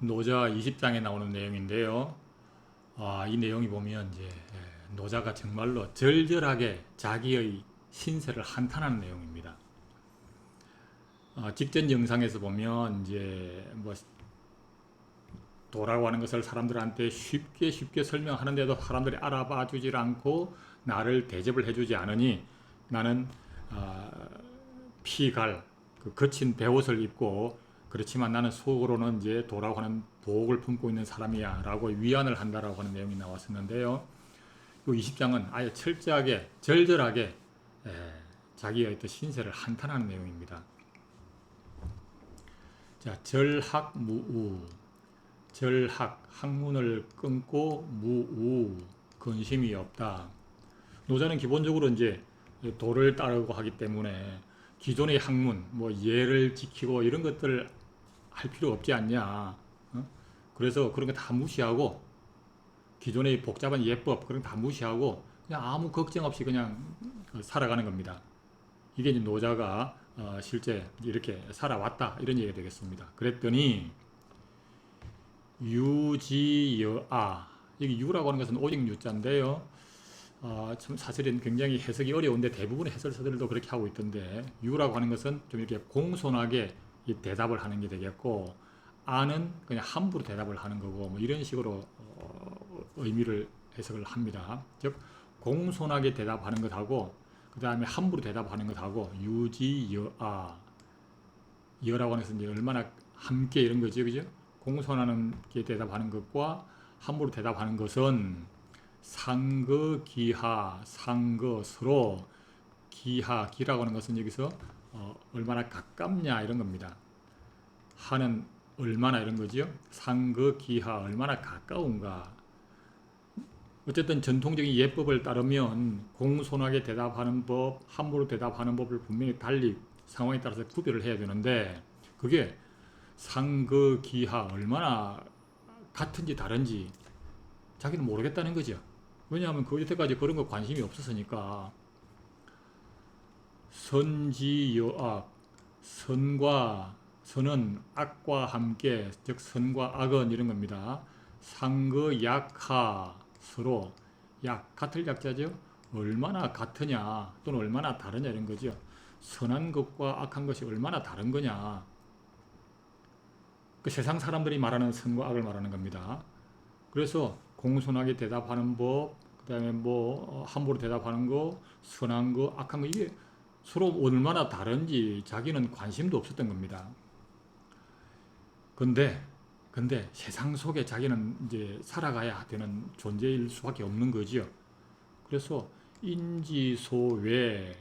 노자 20장에 나오는 내용인데요. 이 내용이 보면 이제 노자가 정말로 절절하게 자기의 신세를 한탄하는 내용입니다. 직전 영상에서 보면 이제 뭐 도라고 하는 것을 사람들한테 쉽게 설명하는데도 사람들이 알아봐 주질 않고 나를 대접을 해주지 않으니 나는 피갈 그 거친 베옷을 입고 그렇지만 나는 속으로는 이제 도라고 하는 복을 품고 있는 사람이야 라고 위안을 한다라고 하는 내용이 나왔었는데요. 이 20장은 아예 철저하게 절절하게 자기의 또 신세를 한탄하는 내용입니다. 자, 절학무우 절학 학문을 끊고 무우 근심이 없다. 노자는 기본적으로 이제 도를 따르고 하기 때문에 기존의 학문, 뭐 예를 지키고 이런 것들을 할 필요 없지 않냐. 그래서 그런 거 다 무시하고 기존의 복잡한 예법 그런 거 다 무시하고 그냥 아무 걱정 없이 그냥 살아가는 겁니다. 이게 이제 노자가 실제 이렇게 살아왔다 이런 얘기가 되겠습니다. 그랬더니 유지여아 여기 유라고 하는 것은 오직 유자인데요. 참 사실은 굉장히 해석이 어려운데 대부분의 해설서들도 그렇게 하고 있던데 유라고 하는 것은 좀 이렇게 공손하게 대답을 하는 게 되겠고 아는 그냥 함부로 대답을 하는 거고 뭐 이런 식으로 의미를 해석을 합니다. 즉 공손하게 대답하는 것하고 그 다음에 함부로 대답하는 것하고 유지여아 여라고 하는 것은 이제 얼마나 함께 이런 거죠, 그죠? 공손하는 게 대답하는 것과 함부로 대답하는 것은 상거기하 상거 서로 기하기라고 하는 것은 여기서 얼마나 가깝냐 이런 겁니다. 하는 얼마나 이런 거지요. 상거기하 얼마나 가까운가. 어쨌든 전통적인 예법을 따르면 공손하게 대답하는 법, 함부로 대답하는 법을 분명히 달리 상황에 따라서 구별을 해야 되는데 그게 상거기하 얼마나 같은지 다른지 자기는 모르겠다는 거죠. 왜냐하면 그 여태까지 그런 거 관심이 없었으니까. 선지여악 선과 선은 악과 함께 즉 선과 악은 이런 겁니다. 상거약하 서로 약 같을 약자죠. 얼마나 같으냐 또는 얼마나 다르냐 이런 거죠. 선한 것과 악한 것이 얼마나 다른 거냐. 그 세상 사람들이 말하는 선과 악을 말하는 겁니다. 그래서 공손하게 대답하는 법, 그 다음에 뭐 함부로 대답하는 거, 선한 거, 악한 거 이게 서로 얼마나 다른지 자기는 관심도 없었던 겁니다. 근데 세상 속에 자기는 이제 살아가야 되는 존재일 수밖에 없는 거지요. 그래서 인지소외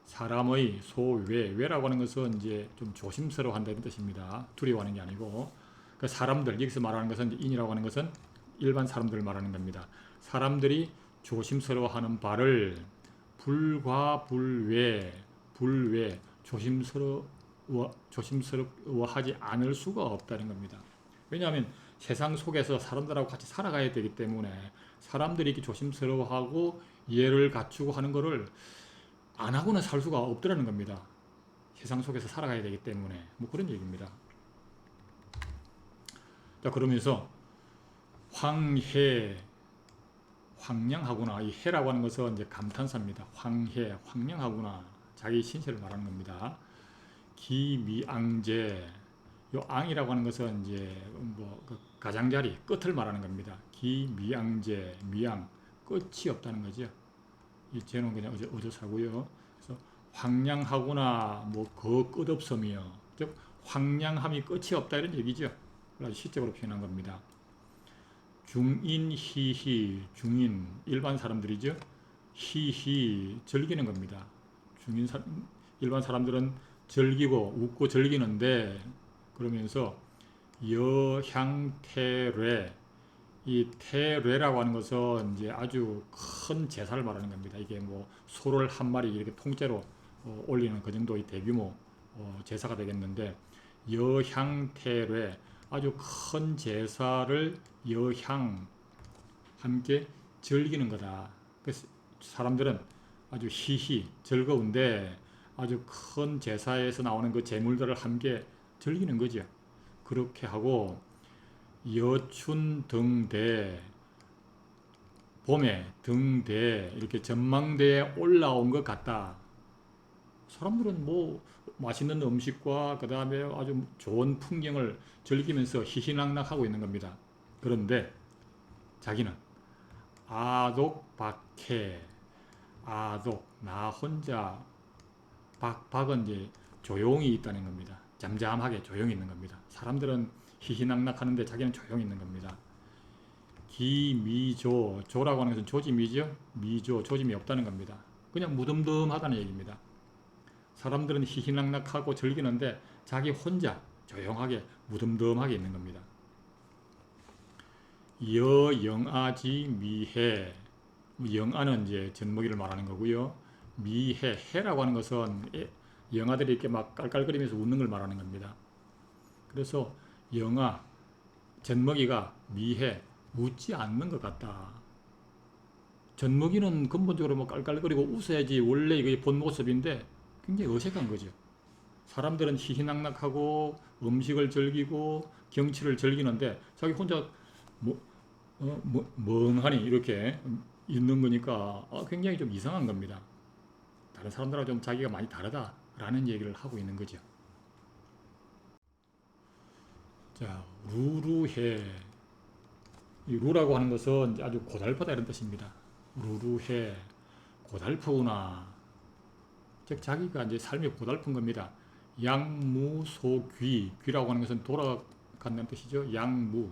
사람의 소외 외라고 하는 것은 이제 좀 조심스러워 한다는 뜻입니다. 두려워하는 게 아니고 그 사람들 여기서 말하는 것은 인이라고 하는 것은 일반 사람들을 말하는 겁니다. 사람들이 조심스러워하는 바를 불과불외 불외 조심스러워하지 않을 수가 없다는 겁니다. 왜냐하면 세상 속에서 사람들하고 같이 살아가야 되기 때문에 사람들이 이렇게 조심스러워하고 예를 갖추고 하는 것을 안 하고는 살 수가 없더라는 겁니다. 세상 속에서 살아가야 되기 때문에 뭐 그런 얘기입니다. 자 그러면서 황해 황량하구나. 이 해라고 하는 것은 이제 감탄사입니다. 황해 황량하구나. 자기 신세를 말하는 겁니다. 기미앙제 요 앙이라고 하는 것은 이제 뭐그 가장자리 끝을 말하는 겁니다. 기미앙제 미앙 끝이 없다는 거죠. 이 제는 그냥 어조사고요. 그래서 황량하구나 뭐 그 끝없음이요. 즉 황량함이 끝이 없다 이런 얘기죠. 아주 시적으로 표현한 겁니다. 중인 희희 중인 일반 사람들이죠. 희희 즐기는 겁니다. 중인 일반 사람들은 즐기고 웃고 즐기는데 그러면서 여향태례 이 태례라고 하는 것은 이제 아주 큰 제사를 말하는 겁니다. 이게 뭐 소를 한 마리 이렇게 통째로 올리는 그 정도의 대규모 제사가 되겠는데 여향태례 아주 큰 제사를 여향 함께 즐기는 거다. 그래서 사람들은 아주 희희 즐거운데 아주 큰 제사에서 나오는 그 제물들을 함께 즐기는 거죠. 그렇게 하고 여춘 등대, 봄에 등대 이렇게 전망대에 올라온 것 같다. 사람들은 뭐 맛있는 음식과 그 다음에 아주 좋은 풍경을 즐기면서 희희낙낙하고 있는 겁니다. 그런데 자기는 아독박해, 아독 나 혼자, 박은 이제 조용히 있다는 겁니다. 잠잠하게 조용히 있는 겁니다. 사람들은 희희낙낙하는데 자기는 조용히 있는 겁니다. 기미조, 조라고 하는 것은 조짐이죠. 미조, 조짐이 없다는 겁니다. 그냥 무덤덤하다는 얘기입니다. 사람들은 희희낙낙하고 즐기는데 자기 혼자 조용하게 무덤덤하게 있는 겁니다. 여영아지 미해, 영아는 이제 젖먹이를 말하는 거고요. 미해, 해라고 하는 것은 영아들이 이렇게 막 깔깔거리면서 웃는 걸 말하는 겁니다. 그래서 영아, 젖먹이가 미해, 웃지 않는 것 같다. 젖먹이는 근본적으로 뭐 깔깔거리고 웃어야지 원래 이게 본 모습인데 굉장히 어색한 거죠. 사람들은 희희낙낙하고 음식을 즐기고 경치를 즐기는데 자기 혼자 뭐, 멍하니 이렇게 있는 거니까 굉장히 좀 이상한 겁니다. 다른 사람들하고 좀 자기가 많이 다르다라는 얘기를 하고 있는 거죠. 자, 루루해. 이 루라고 하는 것은 아주 고달프다 이런 뜻입니다. 루루해, 고달프구나. 즉 자기가 이제 삶이 고달픈 겁니다. 양무소귀, 귀라고 하는 것은 돌아간다는 뜻이죠. 양무,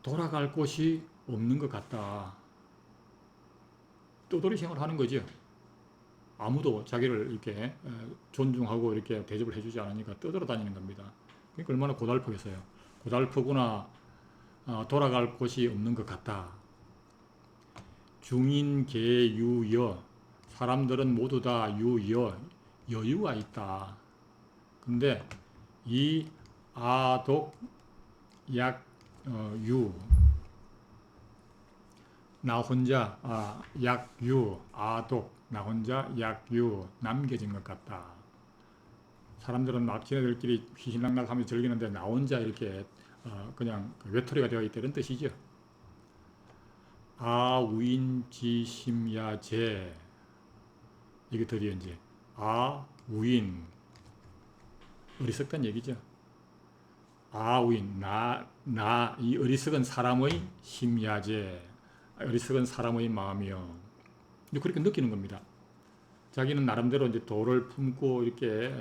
돌아갈 곳이 없는 것 같다. 떠돌이 생활을 하는 거죠. 아무도 자기를 이렇게 존중하고 이렇게 대접을 해주지 않으니까 떠돌아다니는 겁니다. 그러니까 얼마나 고달프겠어요. 고달프구나. 돌아갈 곳이 없는 것 같다. 중인계유여, 사람들은 모두 다 유여, 여유가 있다. 근데 이 아독 약유, 나 혼자 약유, 아독, 나 혼자 약유, 남겨진 것 같다. 사람들은 막 지네들끼리 희희낙낙하면서 즐기는데 나 혼자 이렇게 그냥 외톨이가 되어 있다 이런 뜻이죠. 아우인지심야제, 이게 드디어 이제 아우인, 어리석다는 얘기죠. 아우인, 이 어리석은 사람의 심야제, 어리석은 사람의 마음이요. 그렇게 느끼는 겁니다. 자기는 나름대로 이제 도를 품고 이렇게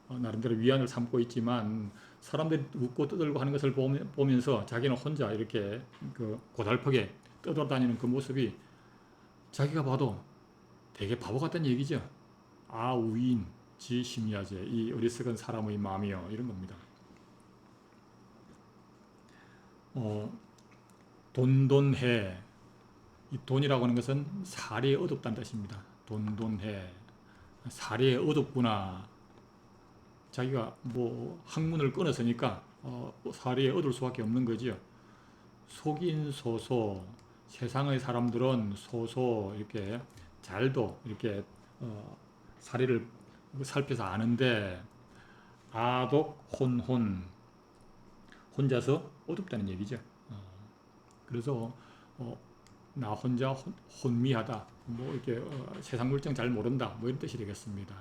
나름대로 위안을 삼고 있지만 사람들이 웃고 떠들고 하는 것을 보면서 자기는 혼자 이렇게 그 고달프게 떠돌아다니는 그 모습이 자기가 봐도 되게 바보 같다는 얘기죠. 아우인 지심야제, 이 어리석은 사람의 마음이요, 이런 겁니다. 돈돈해, 이 돈이라고 하는 것은 사리에 어둡다는 뜻입니다. 돈돈해, 사리에 어둡구나. 자기가 뭐 학문을 끊었으니까 사리에 얻을 수밖에 없는 거지요. 속인소소, 세상의 사람들은 소소 이렇게 잘도 이렇게 사리를 살펴서 아는데 아독 혼혼, 혼자서 어둡다는 얘기죠. 그래서 나 혼자 혼미하다, 뭐 이렇게 세상 물정 잘 모른다, 뭐 이런 뜻이 되겠습니다.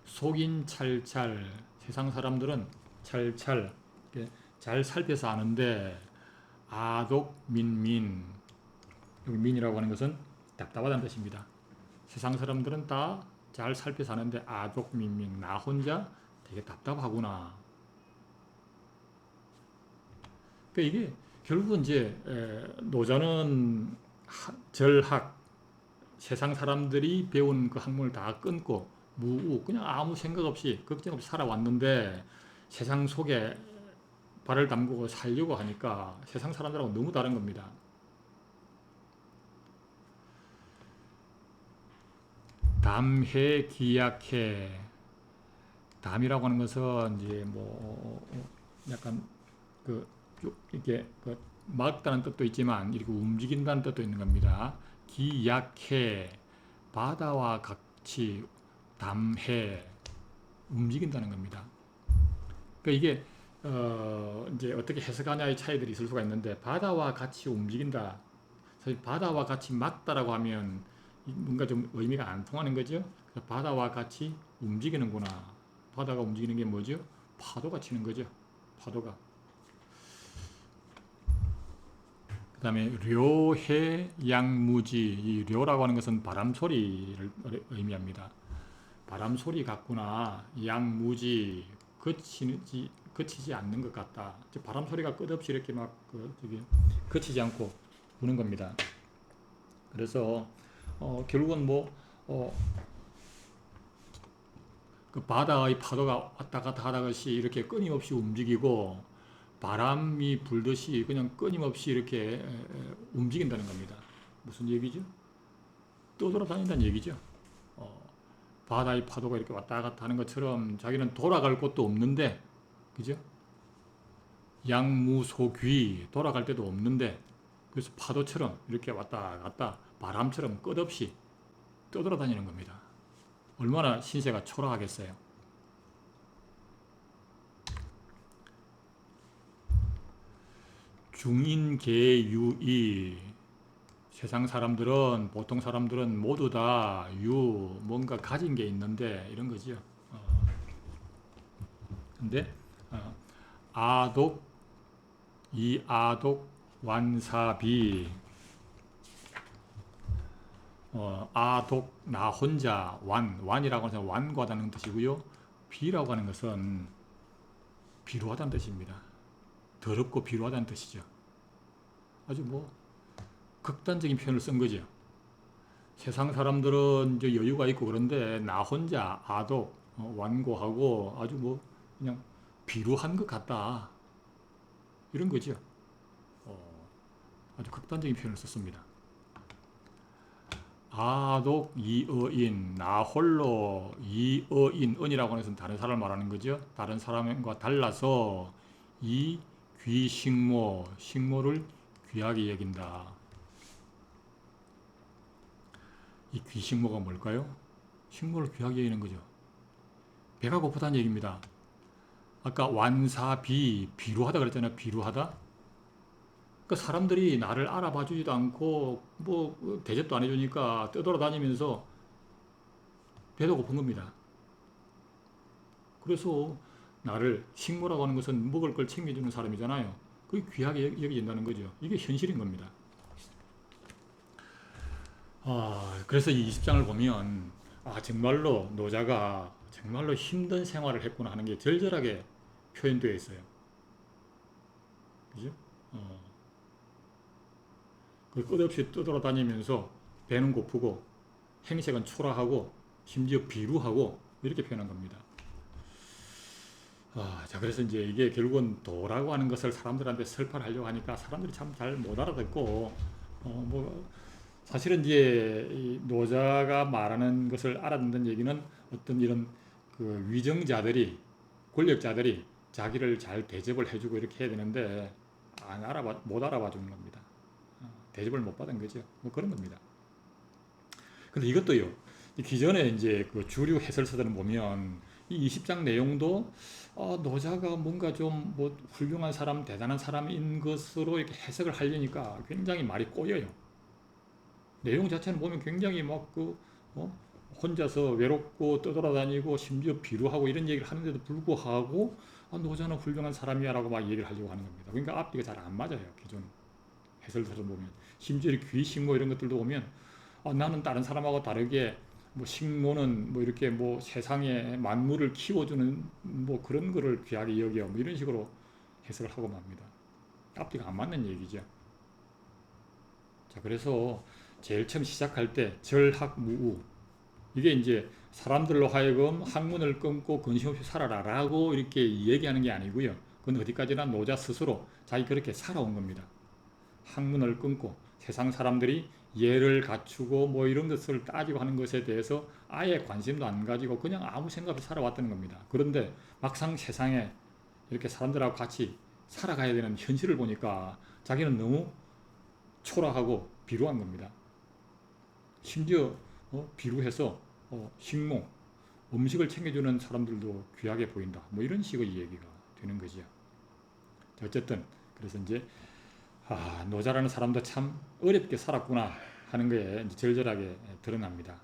속인 찰찰, 세상 사람들은 찰찰 잘 살펴서 아는데 아독 민민, 여기 민이라고 하는 것은 답답하다는 뜻입니다. 세상 사람들은 다 잘 살펴서 아는데 아독 민민, 나 혼자 되게 답답하구나. 그러니까 이게 결국은 이제 노자는 절학, 세상 사람들이 배운 그 학문을 다 끊고 무우, 그냥 아무 생각 없이 걱정 없이 살아왔는데 세상 속에 발을 담그고 살려고 하니까 세상 사람들하고 너무 다른 겁니다. 담해 기약해, 담이라고 하는 것은 이제 뭐 약간 그 이렇게 그 막다는 뜻도 있지만 이렇게 움직인다는 뜻도 있는 겁니다. 기약해, 바다와 같이 담해, 움직인다는 겁니다. 그러니까 이게 이제 어떻게 해석하냐의 차이들이 있을 수가 있는데 바다와 같이 움직인다. 사실 바다와 같이 맞다라고 하면 뭔가 좀 의미가 안 통하는 거죠. 그래서 바다와 같이 움직이는구나. 바다가 움직이는 게 뭐죠? 파도가 치는 거죠. 파도가. 그 다음에 료해양무지. 이 료라고 하는 것은 바람 소리를 의미합니다. 바람 소리 같구나. 양무지. 그치지 않는 것 같다. 바람 소리가 끝없이 이렇게 막 그치지 않고 부는 겁니다. 그래서 결국은 그 바다의 파도가 왔다 갔다 하다같이 이렇게 끊임없이 움직이고 바람이 불듯이 그냥 끊임없이 이렇게 움직인다는 겁니다. 무슨 얘기죠? 떠돌아다닌다는 얘기죠. 어, 바다의 파도가 이렇게 왔다 갔다 하는 것처럼 자기는 돌아갈 곳도 없는데, 그죠? 양무소귀, 돌아갈 데도 없는데, 그래서 파도처럼 이렇게 왔다 갔다 바람처럼 끝없이 떠돌아다니는 겁니다. 얼마나 신세가 초라하겠어요. 중인계유이. 세상 사람들은, 보통 사람들은 모두 다 뭔가 가진 게 있는데 이런 거죠. 근데 아독, 이아독, 완사비. 아독, 나 혼자, 완이라고 하는 것은 완고하다는 뜻이고요. 비라고 하는 것은 비루하다는 뜻입니다. 더럽고 비루하다는 뜻이죠. 아주 극단적인 표현을 쓴 거죠. 세상 사람들은 이제 여유가 있고 그런데 나 혼자 아독, 완고하고 아주 그냥 비루한 것 같다. 이런 거죠. 아주 극단적인 표현을 썼습니다. 아독 이어인, 나 홀로 이어인, 은이라고 하는 것은 다른 사람을 말하는 거죠. 다른 사람과 달라서 이 귀식모, 식모를 귀하게 여긴다. 이 귀식모가 뭘까요? 식모를 귀하게 여기는 거죠. 배가 고프다는 얘기입니다. 아까 완사비, 비루하다 그랬잖아요. 비루하다. 그 사람들이 나를 알아봐 주지도 않고 대접도 안 해주니까 떠돌아다니면서 배도 고픈 겁니다. 그래서 나를 식모라고 하는 것은 먹을 걸 챙겨주는 사람이잖아요. 그게 귀하게 여겨진다는 거죠. 이게 현실인 겁니다. 그래서 이 20장을 보면 정말로 노자가 정말로 힘든 생활을 했구나 하는 게 절절하게 표현되어 있어요. 그죠? 끝없이 떠돌아다니면서 배는 고프고 행색은 초라하고 심지어 비루하고 이렇게 표현한 겁니다. 자, 그래서 이제 이게 결국은 도라고 하는 것을 사람들한테 설파를 하려고 하니까 사람들이 참 잘 못 알아듣고, 사실은 이제 이 노자가 말하는 것을 알아듣는 얘기는 어떤 이런 그 위정자들이, 권력자들이 자기를 잘 대접을 해주고 이렇게 해야 되는데, 못 알아봐 주는 겁니다. 대접을 못 받은 거죠. 그런 겁니다. 근데 이것도요, 기존에 이제 그 주류 해설서들을 보면 이 20장 내용도 노자가 뭔가 좀 훌륭한 사람, 대단한 사람인 것으로 이렇게 해석을 하려니까 굉장히 말이 꼬여요. 내용 자체는 보면 굉장히 혼자서 외롭고 떠돌아다니고 심지어 비루하고 이런 얘기를 하는데도 불구하고 노자는 훌륭한 사람이야 라고 막 얘기를 하려고 하는 겁니다. 그러니까 앞뒤가 잘 안 맞아요. 기존 해설서를 보면. 심지어 귀식모 이런 것들도 보면 나는 다른 사람하고 다르게 식모는 이렇게 세상에 만물을 키워주는 그런 거를 귀하게 여겨 이런 식으로 해석을 하고 맙니다. 앞뒤가 안 맞는 얘기죠. 자, 그래서 제일 처음 시작할 때 절학무우, 이게 이제 사람들로 하여금 학문을 끊고 근심 없이 살아라라고 이렇게 얘기하는 게 아니고요. 그건 어디까지나 노자 스스로 자기 그렇게 살아온 겁니다. 학문을 끊고 세상 사람들이 예를 갖추고 이런 것을 따지고 하는 것에 대해서 아예 관심도 안 가지고 그냥 아무 생각 없이 살아왔다는 겁니다. 그런데 막상 세상에 이렇게 사람들하고 같이 살아가야 되는 현실을 보니까 자기는 너무 초라하고 비루한 겁니다. 심지어 비루해서 식모, 음식을 챙겨주는 사람들도 귀하게 보인다. 이런 식의 얘기가 되는 거죠. 어쨌든 그래서 이제 노자라는 사람도 참 어렵게 살았구나 하는 게 이제 절절하게 드러납니다.